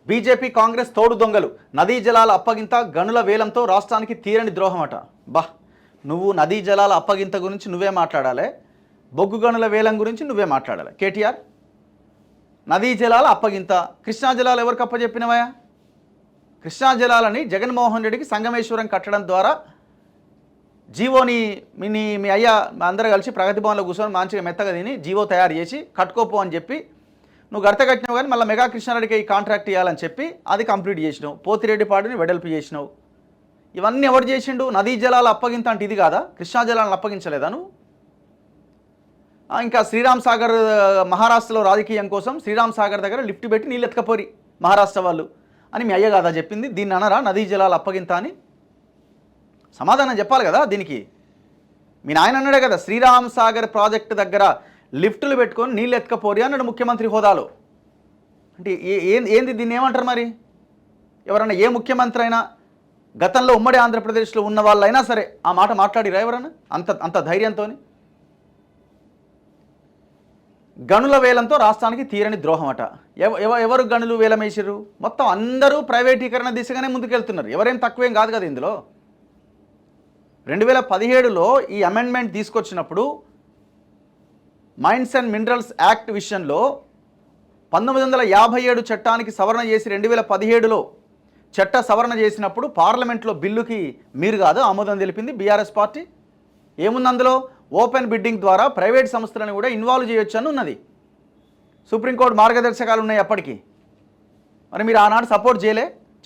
BJP Congress తోడు దొంగలు నదీ జలాల అప్పగింత గనుల వేలంతో రాష్ట్రానికి తీరని ద్రోహమట. నువ్వు నదీ జలాల అప్పగింత గురించి నువ్వే మాట్లాడాలి, బొగ్గు గనుల వేలం గురించి నువ్వే మాట్లాడాలి. కేటీఆర్ నదీ జలాల అప్పగింత, కృష్ణా జలాలు ఎవరికి అప్పచెప్పినవయా? కృష్ణా జలాలని జగన్మోహన్ రెడ్డికి సంగమేశ్వరం కట్టడం ద్వారా జీవోని మీ అయ్యా అందరూ కలిసి ప్రగతి భవన్లో కూర్చొని మంచిగా మెత్తగా తిని జీవో తయారు చేసి కట్టుకోపో అని చెప్పి నువ్వు గడత కట్టినావు. కానీ మళ్ళీ మెగా కృష్ణారెడ్డికి ఈ కాంట్రాక్ట్ ఇవ్వాలని చెప్పి అది కంప్లీట్ చేసినావు. పోతిరెడ్డి పాడుని వెడల్పు చేసినావు. ఇవన్నీ ఎవరు చేసిండు? నదీ జలాల అప్పగింత అంటే ఇది కాదా? కృష్ణా జలాలను అప్పగించలేదా నువ్వు? ఇంకా శ్రీరామ్ సాగర్ మహారాష్ట్రలో రాజకీయం కోసం శ్రీరామ్ సాగర్ దగ్గర లిఫ్ట్ పెట్టి నీళ్ళు ఎత్తుకపోరి మహారాష్ట్ర వాళ్ళు అని మీ అయ్య కాదా చెప్పింది? దీన్ని అనరా నదీ జలాల అప్పగింత అని? సమాధానం చెప్పాలి కదా దీనికి. మీ నాయన అన్నాడే కదా, శ్రీరామ్ సాగర్ ప్రాజెక్టు దగ్గర లిఫ్టులు పెట్టుకొని నీళ్ళు ఎత్తుకపోరి అన్నాడు ముఖ్యమంత్రి హోదాలో. అంటే ఏంది దీన్ని ఏమంటారు మరి? ఎవరన్నా ఏ ముఖ్యమంత్రి అయినా గతంలో ఉమ్మడి ఆంధ్రప్రదేశ్లో ఉన్న వాళ్ళైనా సరే ఆ మాట మాట్లాడిరా ఎవరన్నా అంత ధైర్యంతో? గనుల వేలంతో రాష్ట్రానికి తీరని ద్రోహం అట. ఎవరు గనులు వేలం వేసిర్రు? మొత్తం అందరూ ప్రైవేటీకరణ దిశగానే ముందుకెళ్తున్నారు. ఎవరేం తక్కువేం కాదు కదా ఇందులో. 2017లో ఈ అమెండ్మెంట్ తీసుకొచ్చినప్పుడు మైన్స్ అండ్ మినరల్స్ యాక్ట్ విషయంలో 1957 చట్టానికి సవరణ చేసి 2017లో చట్ట సవరణ చేసినప్పుడు పార్లమెంట్లో బిల్లుకి మీరు కాదు ఆమోదం తెలిపింది బీఆర్ఎస్ పార్టీ. ఏముంది అందులో? ఓపెన్ బిడ్డింగ్ ద్వారా ప్రైవేట్ సంస్థలను కూడా ఇన్వాల్వ్ చేయొచ్చు అని ఉన్నది. సుప్రీంకోర్టు మార్గదర్శకాలు ఉన్నాయి అప్పటికి. మరి మీరు ఆనాడు సపోర్ట్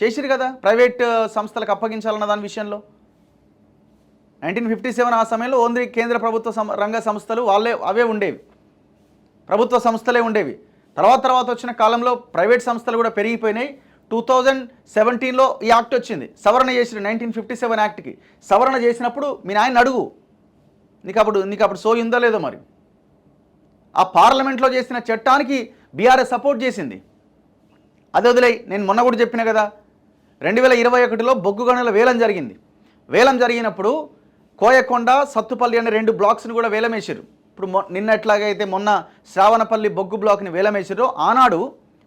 చేసిరు కదా ప్రైవేట్ సంస్థలకు అప్పగించాలన్న దాని విషయంలో. 1957 ఆ సమయంలో ఓన్లీ కేంద్ర ప్రభుత్వ రంగ సంస్థలు అవే ఉండేవి, ప్రభుత్వ సంస్థలే ఉండేవి. తర్వాత వచ్చిన కాలంలో ప్రైవేట్ సంస్థలు కూడా పెరిగిపోయినాయి. 2017లో ఈ యాక్ట్ వచ్చింది, సవరణ చేసిన 1957 యాక్ట్కి సవరణ చేసినప్పుడు మీ నాయన అడుగు, నీకు అప్పుడు సోయి ఉందో లేదో. మరి ఆ పార్లమెంట్లో చేసిన చట్టానికి బీఆర్ఎస్ సపోర్ట్ చేసింది. అదే వదిలే, నేను మొన్న కూడా చెప్పిన కదా, 2021లో బొగ్గు గనుల వేలం జరిగింది. వేలం జరిగినప్పుడు కోయకొండ సత్తుపల్లి అనే 2 బ్లాక్స్ని కూడా వేలం వేసారు. ఇప్పుడు నిన్న ఎట్లాగైతే మొన్న శ్రావణపల్లి బొగ్గు బ్లాక్ని వేలం వేసారో ఆనాడు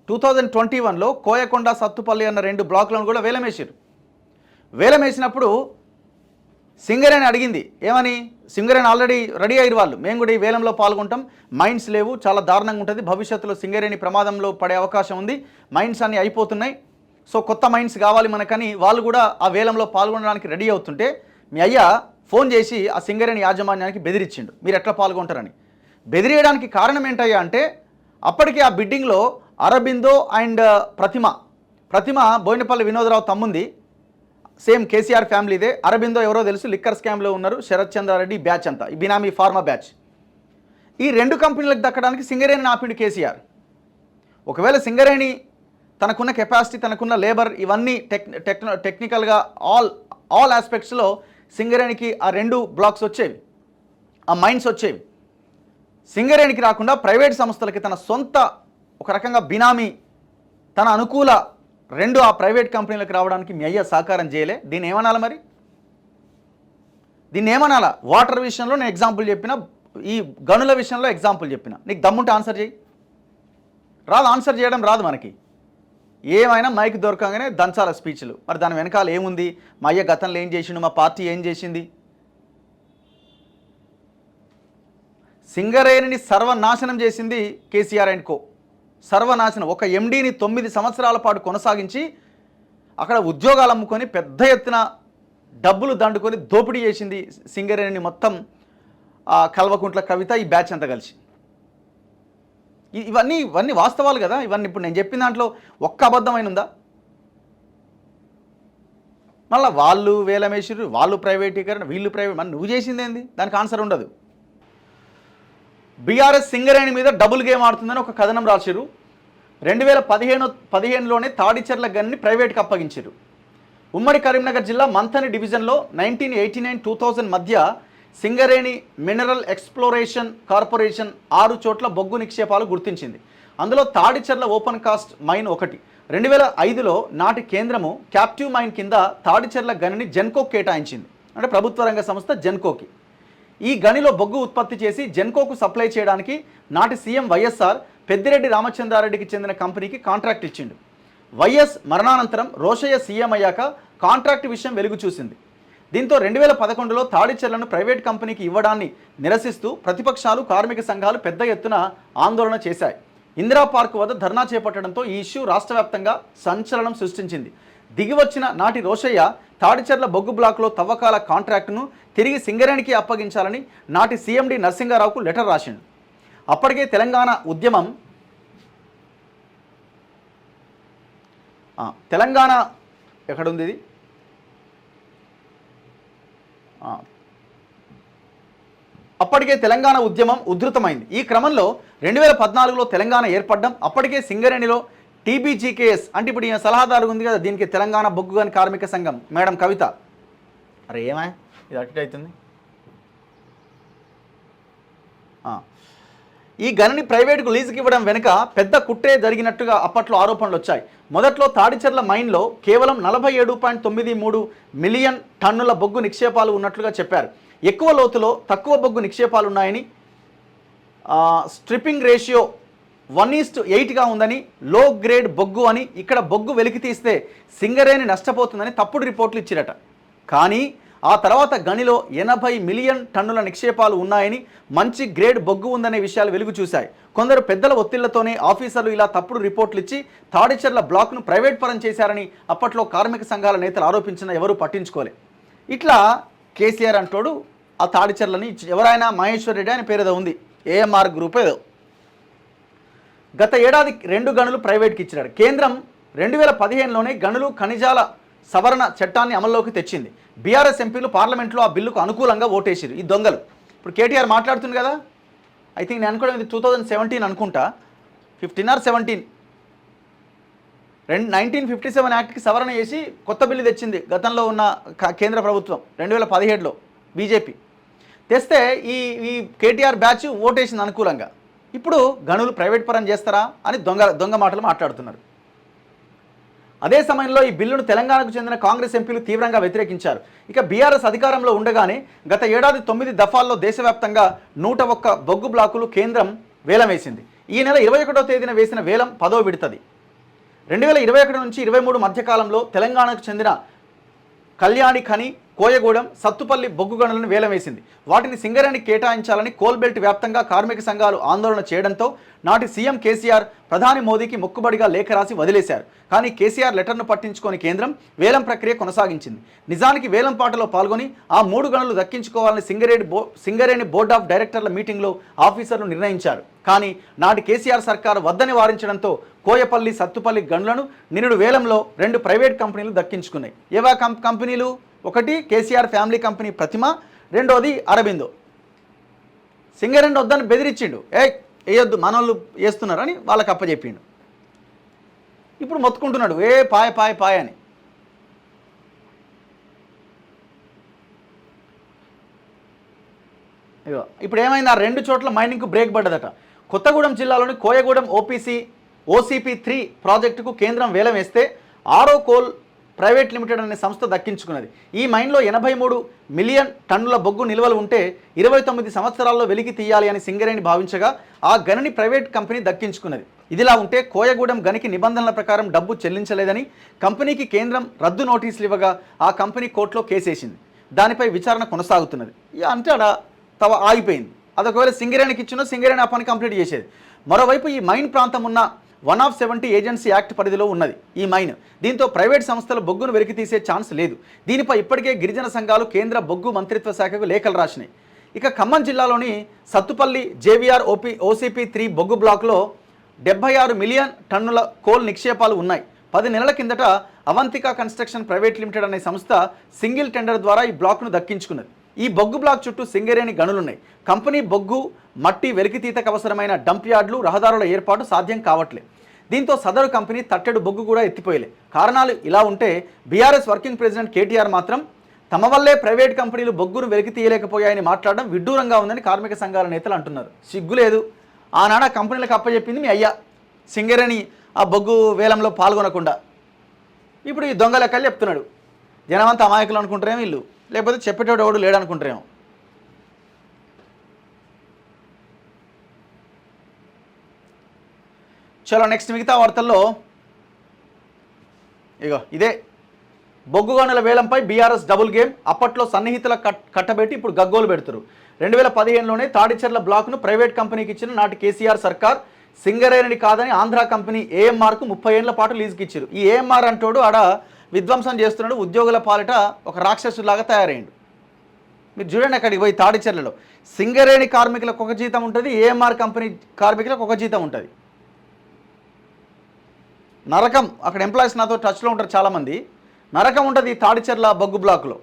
2021లో కోయకొండ సత్తుపల్లి అన్న 2 బ్లాక్లను కూడా వేలం వేసారు. వేలం వేసినప్పుడు సింగరేణి అడిగింది ఏమని? సింగరేణి ఆల్రెడీ రెడీ అయ్యారు వాళ్ళు, మేము కూడా ఈ వేలంలో పాల్గొంటాం, మైన్స్ లేవు, చాలా దారుణంగా ఉంటుంది, భవిష్యత్తులో సింగరేణి ప్రమాదంలో పడే అవకాశం ఉంది, మైన్స్ అన్నీ అయిపోతున్నాయి, సో కొత్త మైన్స్ కావాలి మనకని వాళ్ళు కూడా ఆ వేలంలో పాల్గొనడానికి రెడీ అవుతుంటే మీ అయ్యా ఫోన్ చేసి ఆ సింగరేణి యాజమాన్యానికి బెదిరించిండు, మీరు ఎట్లా పాల్గొంటారని. బెదిరియడానికి కారణం ఏంటయ్యా అంటే అప్పటికి ఆ బిడ్డింగ్లో అరబిందో అండ్ ప్రతిమ బోయినపల్లి వినోదరావు తమ్ముంది, సేమ్ కేసీఆర్ ఫ్యామిలీదే. అరబిందో ఎవరో తెలుసు, లిక్కర్ స్కామ్లో ఉన్నారు, శరత్ చంద్రారెడ్డి బ్యాచ్ అంతా, ఈ బినామీ ఫార్మా బ్యాచ్. ఈ 2 కంపెనీలకు దక్కడానికి సింగరేణిని ఆపిండు కేసీఆర్. ఒకవేళ సింగరేణి తనకున్న కెపాసిటీ, తనకున్న లేబర్, ఇవన్నీ టెక్నికల్గా ఆల్ ఆస్పెక్ట్స్లో సింగరేణికి ఆ 2 బ్లాక్స్ వచ్చేవి, ఆ మైన్స్ వచ్చేవి. సింగరేణికి రాకుండా ప్రైవేట్ సంస్థలకి తన సొంత ఒక రకంగా బినామీ, తన అనుకూల 2 ఆ ప్రైవేట్ కంపెనీలకు రావడానికి మీ అయ్య సహకారం చేయలే. దీన్ని ఏమనాలి మరి? దీన్ని ఏమనాలా? వాటర్ విషయంలో నేను ఎగ్జాంపుల్ చెప్పిన, ఈ గనుల విషయంలో ఎగ్జాంపుల్ చెప్పిన. నీకు దమ్ముంటే ఆన్సర్ చేయి. రాదు, ఆన్సర్ చేయడం రాదు మనకి. ఏమైనా మైక్ దొరకగానే దంచాల స్పీచ్లు. మరి దాని వెనకాల ఏముంది? మా అయ్య గతంలో ఏం చేసిండు, మా పార్టీ ఏం చేసింది? సింగరేణిని సర్వనాశనం చేసింది కేసీఆర్ అండ్ కో. సర్వనాశనం. ఒక ఎండీని 9 సంవత్సరాల పాటు కొనసాగించి అక్కడ ఉద్యోగాలు అమ్ముకొని పెద్ద ఎత్తున డబ్బులు దండుకొని దోపిడీ చేసింది సింగరేణిని మొత్తం. కల్వకుంట్ల కవిత, ఈ బ్యాచ్ అంతా కలిసి. ఇవన్నీ వాస్తవాలు కదా. ఇవన్నీ ఇప్పుడు నేను చెప్పిన దాంట్లో ఒక్క అబద్ధమైన ఉందా? మళ్ళీ వాళ్ళు వేలమేసిర్రు, వాళ్ళు ప్రైవేటీకరణ, వీళ్ళు ప్రైవేట్, మరి నువ్వు చేసింది ఏంది? దానికి ఆన్సర్ ఉండదు. బీఆర్ఎస్ సింగరేణి మీద డబుల్ గేమ్ ఆడుతుందని ఒక కథనం రాసిరు. 2015లోనే తాడిచెర్ల గన్ని ప్రైవేట్కి అప్పగించారు. ఉమ్మడి కరీంనగర్ జిల్లా మంథని డివిజన్లో 1989-2000 మధ్య సింగరేణి మినరల్ ఎక్స్ప్లోరేషన్ కార్పొరేషన్ 6 చోట్ల బొగ్గు నిక్షేపాలు గుర్తించింది. అందులో తాడిచెర్ల ఓపెన్ కాస్ట్ మైన్ ఒకటి. 2005లో నాటి కేంద్రము క్యాప్టివ్ మైన్ కింద తాడిచెర్ల గనిని జెన్కోకు కేటాయించింది, అంటే ప్రభుత్వ రంగ సంస్థ జెన్కోకి. ఈ గనిలో బొగ్గు ఉత్పత్తి చేసి జెన్కోకు సప్లై చేయడానికి నాటి సీఎం వైఎస్ఆర్ పెద్దిరెడ్డి రామచంద్రారెడ్డికి చెందిన కంపెనీకి కాంట్రాక్ట్ ఇచ్చిండు. వైఎస్ మరణానంతరం రోషయ్య సీఎం అయ్యాక కాంట్రాక్ట్ విషయం వెలుగు చూసింది. దీంతో 2011లో తాడిచెర్లను ప్రైవేట్ కంపెనీకి ఇవ్వడాన్ని నిరసిస్తూ ప్రతిపక్షాలు, కార్మిక సంఘాలు పెద్ద ఎత్తున ఆందోళన చేశాయి. ఇందిరా పార్క్ వద్ద ధర్నా చేపట్టడంతో ఈ ఇష్యూ రాష్ట్ర వ్యాప్తంగా సంచలనం సృష్టించింది. దిగివచ్చిన నాటి రోషయ్య తాడిచెర్ల బొగ్గు బ్లాక్లో తవ్వకాల కాంట్రాక్టును తిరిగి సింగరేణికి అప్పగించాలని నాటి సీఎండి నరసింగారావుకు లెటర్ రాసిండు. అప్పటికే తెలంగాణ ఉద్యమం తెలంగాణ ఎక్కడుంది ఇది అప్పటికే తెలంగాణ ఉద్యమం ఉధృతమైంది. ఈ క్రమంలో 2014లో తెలంగాణ ఏర్పడ్డం. అప్పటికే సింగరేణిలో టీబీజీకేఎస్ అంటే ఇప్పుడు ఈయన సలహాదారు ఉంది కదా, దీనికి తెలంగాణ బొగ్గు గని కార్మిక సంఘం మేడం కవిత, అరే ఏమా ఇది అటు అవుతుంది. ఈ గనిని ప్రైవేటుకు లీజుకి ఇవ్వడం వెనుక పెద్ద కుట్రే జరిగినట్టుగా అప్పట్లో ఆరోపణలు వచ్చాయి. మొదట్లో తాడిచెర్ల మైన్లో కేవలం 47.93 మిలియన్ టన్నుల బొగ్గు నిక్షేపాలు ఉన్నట్లుగా చెప్పారు. ఎక్కువ లోతులో తక్కువ బొగ్గు నిక్షేపాలు ఉన్నాయని, స్ట్రిప్పింగ్ రేషియో 1:8గా ఉందని, లో గ్రేడ్ బొగ్గు అని, ఇక్కడ బొగ్గు వెలికి తీస్తే సింగరేణి నష్టపోతుందని తప్పుడు రిపోర్ట్లు ఇచ్చిరట. కానీ ఆ తర్వాత గనిలో 80 మిలియన్ టన్నుల నిక్షేపాలు ఉన్నాయని, మంచి గ్రేడ్ బొగ్గు ఉందనే విషయాలు వెలుగు చూశాయి. కొందరు పెద్దల ఒత్తిళ్లతోనే ఆఫీసర్లు ఇలా తప్పుడు రిపోర్ట్లు ఇచ్చి తాడిచెర్ల బ్లాక్ను ప్రైవేట్ పరం చేశారని అప్పట్లో కార్మిక సంఘాల నేతలు ఆరోపించినా ఎవరూ పట్టించుకోలే. ఇట్లా కేసీఆర్ అంటోడు ఆ తాడిచెర్లని ఎవరైనా మహేశ్వర్ రెడ్డి అని పేరేదో ఉంది, ఏఎంఆర్ గ్రూప్ ఏదో, గత ఏడాది 2 గనులు ప్రైవేట్కి ఇచ్చినాడు. కేంద్రం 2015లోనే గనులు ఖనిజాల సవరణ చట్టాన్ని అమల్లోకి తెచ్చింది. బీఆర్ఎస్ ఎంపీలు పార్లమెంట్లో ఆ బిల్లుకు అనుకూలంగా ఓటేసారు. ఈ దొంగలు ఇప్పుడు కేటీఆర్ మాట్లాడుతుంది కదా, ఐ థింక్ నేను అనుకోవడం ఇది 2017 అనుకుంటా, 15 or 17, 1957 యాక్ట్కి సవరణ చేసి కొత్త బిల్లు తెచ్చింది గతంలో ఉన్న కేంద్ర ప్రభుత్వం 2017లో బీజేపీ తెస్తే ఈ కేటీఆర్ బ్యాచ్ ఓటేసింది అనుకూలంగా. ఇప్పుడు గనులు ప్రైవేట్ పరం చేస్తారా అని దొంగ మాటలు మాట్లాడుతున్నారు. అదే సమయంలో ఈ బిల్లును తెలంగాణకు చెందిన కాంగ్రెస్ ఎంపీలు తీవ్రంగా వ్యతిరేకించారు. ఇక బీఆర్ఎస్ అధికారంలో ఉండగానే గత ఏడాది 9 దఫాల్లో దేశవ్యాప్తంగా 101 బొగ్గు బ్లాకులు కేంద్రం వేలం వేసింది. ఈ నెల 21వ తేదీన వేసిన వేలం 10వ విడతది. 2021 నుంచి 23 మధ్యకాలంలో తెలంగాణకు చెందిన కళ్యాణి ఖని, కోయగూడెం, సత్తుపల్లి బొగ్గు గనులను వేలం వేసింది. వాటిని సింగరేణికి కేటాయించాలని కోల్బెల్ట్ వ్యాప్తంగా కార్మిక సంఘాలు ఆందోళన చేయడంతో నాటి సీఎం కేసీఆర్ ప్రధాని మోదీకి మొక్కుబడిగా లేఖ రాసి వదిలేశారు. కానీ కేసీఆర్ లెటర్ను పట్టించుకొని కేంద్రం వేలం ప్రక్రియ కొనసాగించింది. నిజానికి వేలం పాటలో పాల్గొని ఆ 3 గనులు దక్కించుకోవాలని సింగరేణి బోర్డ్ ఆఫ్ డైరెక్టర్ల మీటింగ్లో ఆఫీసర్లు నిర్ణయించారు. కానీ నాటి కేసీఆర్ సర్కారు వద్దని వారించడంతో కోయపల్లి, సత్తుపల్లి గనులను నిరుడు వేలంలో 2 ప్రైవేట్ కంపెనీలు దక్కించుకున్నాయి. ఏవా కంపెనీలు? ఒకటి కేసీఆర్ ఫ్యామిలీ కంపెనీ ప్రతిమ, రెండోది అరబిందో. సింగరేణి వద్దని బెదిరించిండు, వేయొద్దు మనోళ్ళు వేస్తున్నారని వాళ్ళకి అప్పచెప్పిండు. ఇప్పుడు మొత్తుకుంటున్నాడు పాయ అని. ఇప్పుడు ఏమైంది, ఆ 2 చోట్ల మైనింగ్కు బ్రేక్ పడ్డదట. కొత్తగూడెం జిల్లాలోని కోయగూడెం OCP 3 ప్రాజెక్టుకు కేంద్రం వేలం వేస్తే ఆరో కోల్ ప్రైవేట్ లిమిటెడ్ అనే సంస్థ దక్కించుకున్నది. ఈ మైన్లో 83 మిలియన్ టన్నుల బొగ్గు నిల్వలు ఉంటే 29 సంవత్సరాల్లో వెలికి తీయాలి అని సింగరేణి భావించగా ఆ గనిని ప్రైవేట్ కంపెనీ దక్కించుకున్నది. ఇదిలా ఉంటే కోయగూడెం గనికి నిబంధనల ప్రకారం డబ్బు చెల్లించలేదని కంపెనీకి కేంద్రం రద్దు నోటీసులు ఇవ్వగా ఆ కంపెనీ కోర్టులో కేసేసింది. దానిపై విచారణ కొనసాగుతున్నది. అంటే అలా ఆగిపోయింది. అదొకవేళ సింగరేణికి ఇచ్చినా సింగరేణి ఆ పని కంప్లీట్ చేసేది. మరోవైపు ఈ మైన్ ప్రాంతం ఉన్న 170 ఏజెన్సీ యాక్ట్ పరిధిలో ఉన్నది ఈ మైన్. దీంతో ప్రైవేట్ సంస్థలు బొగ్గును వెలికి తీసే ఛాన్స్ లేదు. దీనిపై ఇప్పటికే గిరిజన సంఘాలు కేంద్ర బొగ్గు మంత్రిత్వ శాఖకు లేఖలు రాసినాయి. ఇక ఖమ్మం జిల్లాలోని సత్తుపల్లి JVR OCP 3 బొగ్గు బ్లాక్లో 76 మిలియన్ టన్నుల కోల్ నిక్షేపాలు ఉన్నాయి. 10 నెలల కిందట అవంతిక కన్స్ట్రక్షన్ ప్రైవేట్ లిమిటెడ్ అనే సంస్థ సింగిల్ టెండర్ ద్వారా ఈ బ్లాక్ను దక్కించుకున్నది. ఈ బొగ్గు బ్లాక్ చుట్టూ సింగరేణి గనులున్నాయి. కంపెనీ బొగ్గు, మట్టి వెలికితీతకు అవసరమైన డంప్ యార్డులు, రహదారుల ఏర్పాటు సాధ్యం కావట్లేదు. దీంతో సదరు కంపెనీ తట్టెడు బొగ్గు కూడా ఎత్తిపోయలే. కారణాలు ఇలా ఉంటే బీఆర్ఎస్ వర్కింగ్ ప్రెసిడెంట్ కేటీఆర్ మాత్రం తమ వల్లే ప్రైవేట్ కంపెనీలు బొగ్గును వెలికి తీయలేకపోయాయని మాట్లాడడం విడ్డూరంగా ఉందని కార్మిక సంఘాల నేతలు అంటున్నారు. సిగ్గులేదు, ఆనాడు ఆ కంపెనీలకు అప్పచెప్పింది మీ అయ్యా, సింగరేణి ఆ బొగ్గు వేలంలో పాల్గొనకుండా. ఇప్పుడు ఈ దొంగ లెక్కలు చెప్తున్నాడు. జనమంతా అమాయకులు అనుకుంటారేమో వీళ్ళు, లేకపోతే చెప్పేటోడు ఎవడు లేడు అనుకుంటారేమో. చలో నెక్స్ట్ మిగతా వార్తల్లో ఇగో ఇదే బొగ్గు గనుల వేలంపై బీఆర్ఎస్ డబుల్ గేమ్. అప్పట్లో సన్నిహితుల కట్టబెట్టి ఇప్పుడు గగ్గోలు పెడుతురు. 2015లోనే తాడిచెర్ల బ్లాక్ను ప్రైవేట్ కంపెనీకి ఇచ్చిన నాటి కేసీఆర్ సర్కార్ సింగరేణిని కాదని ఆంధ్ర కంపెనీ ఏఎంఆర్కు 30 ఏళ్ల పాటు లీజుకి ఇచ్చారు. ఈ ఏఎంఆర్ అంటోడు ఆడ విధ్వంసం చేస్తున్నాడు, ఉద్యోగుల పాలిట ఒక రాక్షసులాగా తయారైండు. మీరు చూడండి అక్కడికి పోయి తాడిచెర్లలో సింగరేణి కార్మికులకు ఒక జీతం ఉంటుంది, ఏఎంఆర్ కంపెనీ కార్మికులకు ఒక జీతం ఉంటుంది. నరకం. అక్కడ ఎంప్లాయీస్ నాతో టచ్లో ఉంటారు చాలామంది. నరకం ఉంటుంది ఈ తాడిచెర్ల బొగ్గు బ్లాక్లో.